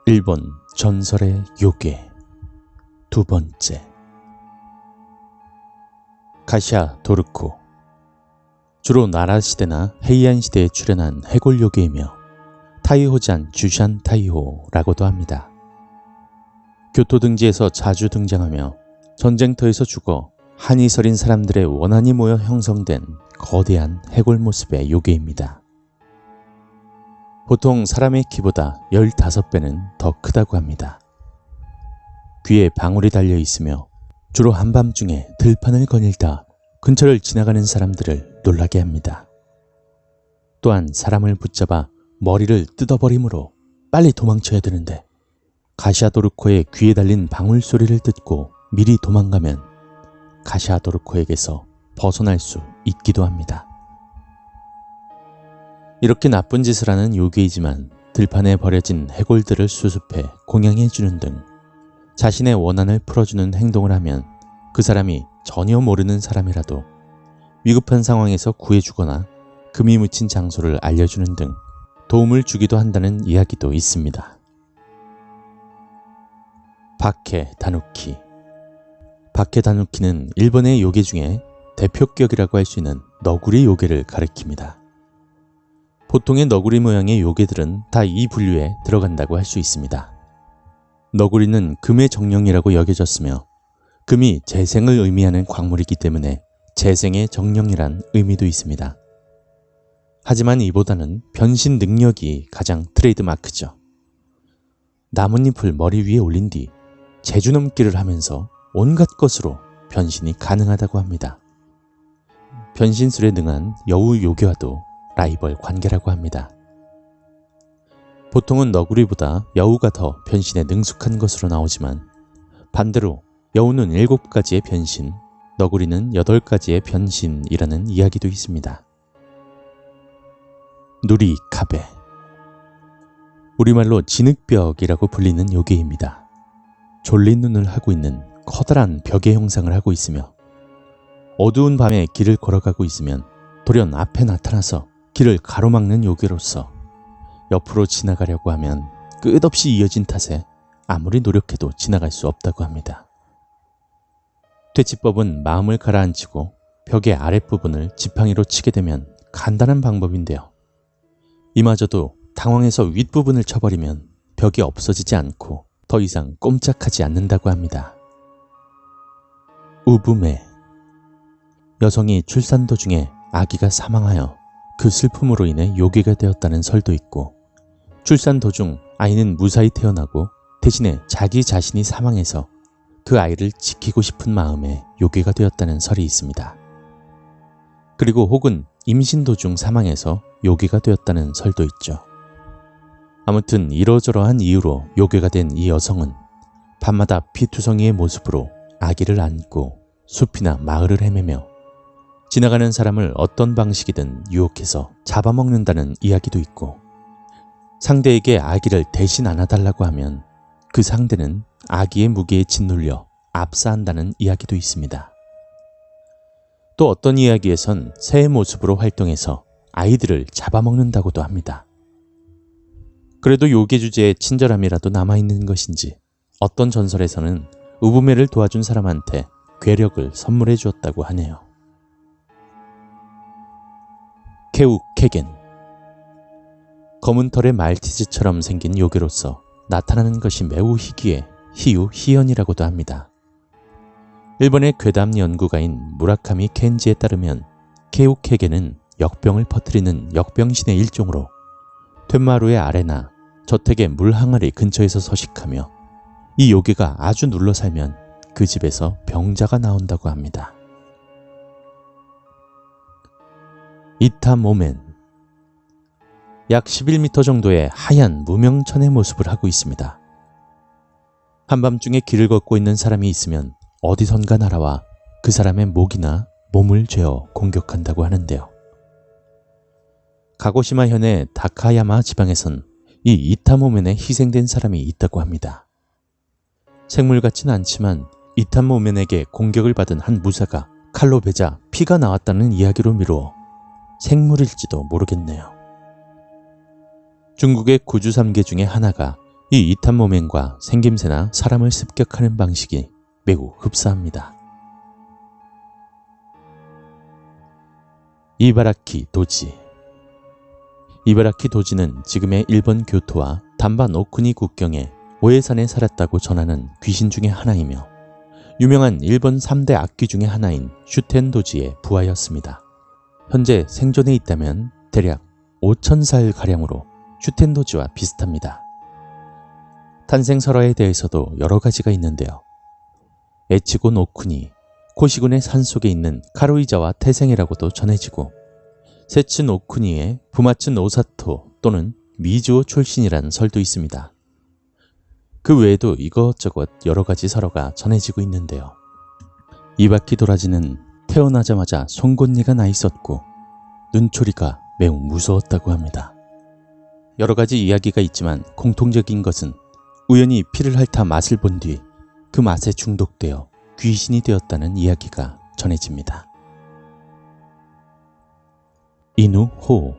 일본 전설의 요괴 두 번째. 가시아 도르코. 주로 나라 시대나 헤이안 시대에 출연한 해골 요괴이며 타이호잔 주샨 타이호라고도 합니다. 교토 등지에서 자주 등장하며 전쟁터에서 죽어 한이 서린 사람들의 원한이 모여 형성된 거대한 해골 모습의 요괴입니다. 보통 사람의 키보다 15배는 더 크다고 합니다. 귀에 방울이 달려 있으며 주로 한밤중에 들판을 거닐다 근처를 지나가는 사람들을 놀라게 합니다. 또한 사람을 붙잡아 머리를 뜯어버리므로 빨리 도망쳐야 되는데 가시아도르코의 귀에 달린 방울 소리를 듣고 미리 도망가면 가시아도르코에게서 벗어날 수 있기도 합니다. 이렇게 나쁜 짓을 하는 요괴이지만 들판에 버려진 해골들을 수습해 공양해주는 등 자신의 원한을 풀어주는 행동을 하면 그 사람이 전혀 모르는 사람이라도 위급한 상황에서 구해주거나 금이 묻힌 장소를 알려주는 등 도움을 주기도 한다는 이야기도 있습니다. 바케 다누키. 바케 다누키는 일본의 요괴 중에 대표격이라고 할 수 있는 너구리 요괴를 가리킵니다. 보통의 너구리 모양의 요괴들은 다 이 분류에 들어간다고 할 수 있습니다. 너구리는 금의 정령이라고 여겨졌으며 금이 재생을 의미하는 광물이기 때문에 재생의 정령이란 의미도 있습니다. 하지만 이보다는 변신 능력이 가장 트레이드 마크죠. 나뭇잎을 머리 위에 올린 뒤 제주 넘기를 하면서 온갖 것으로 변신이 가능하다고 합니다. 변신술에 능한 여우 요괴와도 라이벌 관계라고 합니다. 보통은 너구리보다 여우가 더 변신에 능숙한 것으로 나오지만 반대로 여우는 7가지의 변신, 너구리는 8가지의 변신이라는 이야기도 있습니다. 누리카베. 우리말로 진흙벽이라고 불리는 요괴입니다. 졸린 눈을 하고 있는 커다란 벽의 형상을 하고 있으며 어두운 밤에 길을 걸어가고 있으면 돌연 앞에 나타나서 길을 가로막는 요괴로서 옆으로 지나가려고 하면 끝없이 이어진 탓에 아무리 노력해도 지나갈 수 없다고 합니다. 퇴치법은 마음을 가라앉히고 벽의 아랫부분을 지팡이로 치게 되면 간단한 방법인데요. 이마저도 당황해서 윗부분을 쳐버리면 벽이 없어지지 않고 더 이상 꼼짝하지 않는다고 합니다. 우부메. 여성이 출산 도중에 아기가 사망하여 그 슬픔으로 인해 요괴가 되었다는 설도 있고 출산 도중 아이는 무사히 태어나고 대신에 자기 자신이 사망해서 그 아이를 지키고 싶은 마음에 요괴가 되었다는 설이 있습니다. 그리고 혹은 임신 도중 사망해서 요괴가 되었다는 설도 있죠. 아무튼 이러저러한 이유로 요괴가 된 이 여성은 밤마다 피투성이의 모습으로 아기를 안고 숲이나 마을을 헤매며 지나가는 사람을 어떤 방식이든 유혹해서 잡아먹는다는 이야기도 있고 상대에게 아기를 대신 안아달라고 하면 그 상대는 아기의 무게에 짓눌려 압사한다는 이야기도 있습니다. 또 어떤 이야기에선 새의 모습으로 활동해서 아이들을 잡아먹는다고도 합니다. 그래도 요괴 주제에 친절함이라도 남아있는 것인지 어떤 전설에서는 우부메를 도와준 사람한테 괴력을 선물해 주었다고 하네요. 케우케겐. 검은 털의 말티즈처럼 생긴 요괴로서 나타나는 것이 매우 희귀해 희유희연이라고도 합니다. 일본의 괴담 연구가인 무라카미 켄지에 따르면 케우케겐은 역병을 퍼뜨리는 역병신의 일종으로 툇마루의 아래나 저택의 물 항아리 근처에서 서식하며 이 요괴가 아주 눌러 살면 그 집에서 병자가 나온다고 합니다. 이타모멘. 약 11m 정도의 하얀 무명천의 모습을 하고 있습니다. 한밤중에 길을 걷고 있는 사람이 있으면 어디선가 날아와 그 사람의 목이나 몸을 죄어 공격한다고 하는데요. 가고시마 현의 다카야마 지방에선 이 이타모멘에 희생된 사람이 있다고 합니다. 생물 같진 않지만 이타모멘에게 공격을 받은 한 무사가 칼로 베자 피가 나왔다는 이야기로 미루어 생물일지도 모르겠네요. 중국의 구주 3개 중에 하나가 이 이탄모멘과 생김새나 사람을 습격하는 방식이 매우 흡사합니다. 이바라키 도지. 이바라키 도지는 지금의 일본 교토와 단바 노쿠니 국경에 오해산에 살았다고 전하는 귀신 중의 하나이며 유명한 일본 3대 악귀 중의 하나인 슈텐 도지의 부하였습니다. 현재 생존해 있다면 대략 5,000살가량으로 슈텐 도지와 비슷합니다. 탄생 설화에 대해서도 여러 가지가 있는데요. 에치고 노쿠니, 코시군의 산속에 있는 카루이자와 태생이라고도 전해지고 세츠 노쿠니의 부마츠 노사토 또는 미즈오 출신이라는 설도 있습니다. 그 외에도 이것저것 여러 가지 설화가 전해지고 있는데요. 이바키 도라지는 태어나자마자 송곳니가 나 있었고 눈초리가 매우 무서웠다고 합니다. 여러 가지 이야기가 있지만 공통적인 것은 우연히 피를 핥아 맛을 본 뒤 그 맛에 중독되어 귀신이 되었다는 이야기가 전해집니다. 이누호.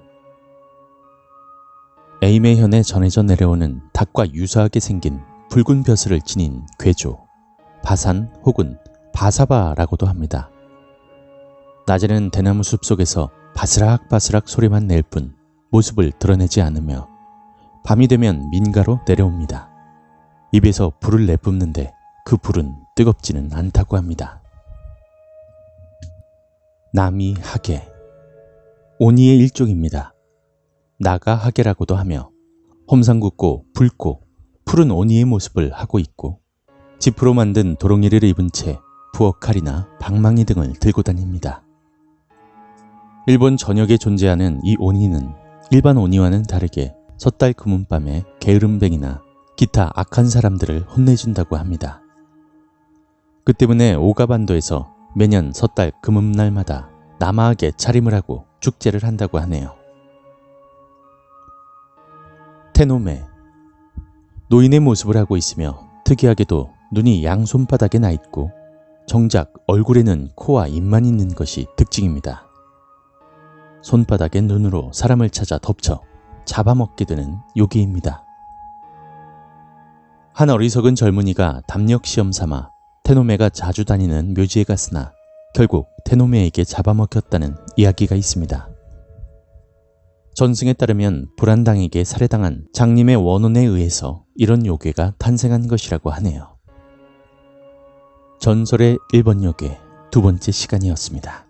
에이메현에 전해져 내려오는 닭과 유사하게 생긴 붉은 벼슬을 지닌 괴조, 바산 혹은 바사바라고도 합니다. 낮에는 대나무 숲 속에서 바스락바스락 소리만 낼 뿐 모습을 드러내지 않으며 밤이 되면 민가로 내려옵니다. 입에서 불을 내뿜는데 그 불은 뜨겁지는 않다고 합니다. 나미하게. 오니의 일종입니다. 나가하게라고도 하며 험상궂고 붉고 푸른 오니의 모습을 하고 있고 지프로 만든 도롱이를 입은 채 부엌칼이나 방망이 등을 들고 다닙니다. 일본 전역에 존재하는 이 오니는 일반 오니와는 다르게 섣달 금은밤에 게으름뱅이나 기타 악한 사람들을 혼내준다고 합니다. 그 때문에 오가반도에서 매년 섣달 금음날마다 남아하게 차림을 하고 축제를 한다고 하네요. 테노메. 노인의 모습을 하고 있으며 특이하게도 눈이 양손바닥에 나 있고 정작 얼굴에는 코와 입만 있는 것이 특징입니다. 손바닥의 눈으로 사람을 찾아 덮쳐 잡아먹게 되는 요괴입니다. 한 어리석은 젊은이가 담력 시험 삼아 테노메가 자주 다니는 묘지에 갔으나 결국 테노메에게 잡아먹혔다는 이야기가 있습니다. 전승에 따르면 불안당에게 살해당한 장님의 원혼에 의해서 이런 요괴가 탄생한 것이라고 하네요. 전설의 1번 요괴 두 번째 시간이었습니다.